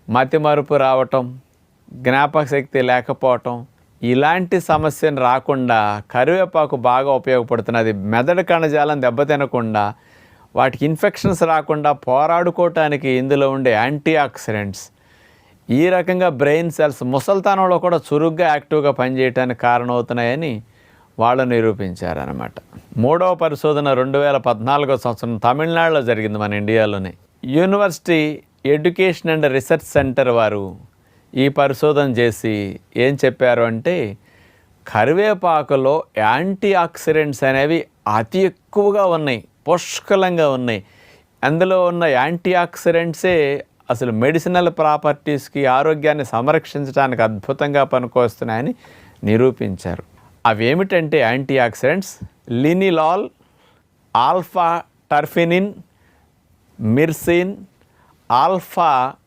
మతిమరుపు రావటం, జ్ఞాపక శక్తి లేకపోవటం, ఇలాంటి సమస్యను రాకుండా కరివేపాకు బాగా ఉపయోగపడుతున్నది. మెదడు కణజాలం దెబ్బతినకుండా, వాటికి ఇన్ఫెక్షన్స్ రాకుండా పోరాడుకోవటానికి ఇందులో ఉండే యాంటీ ఆక్సిడెంట్స్ ఈ రకంగా బ్రెయిన్ సెల్స్ ముసల్తనంలో కూడా చురుగ్గా యాక్టివ్గా పనిచేయడానికి కారణమవుతున్నాయని వాళ్ళు నిరూపించారనమాట. మూడవ పరిశోధన 2014 సంవత్సరం తమిళనాడులో జరిగింది, మన ఇండియాలోనే. University education and research centre వారు ఈ పరిశోధన చేసి ఏం చెప్పారు అంటే, కరివేపాకులో యాంటీ ఆక్సిడెంట్స్ అనేవి అతి ఎక్కువగా ఉన్నాయి, పుష్కలంగా ఉన్నాయి. అందులో ఉన్న యాంటీ ఆక్సిడెంట్సే అసలు మెడిసినల్ ప్రాపర్టీస్కి, ఆరోగ్యాన్ని సంరక్షించడానికి అద్భుతంగా పనికొస్తున్నాయని నిరూపించారు. అవేమిటంటే యాంటీ ఆక్సిడెంట్స్ లినిలాల్, ఆల్ఫా టర్ఫినిన్, మిర్సిన్, ఆల్ఫా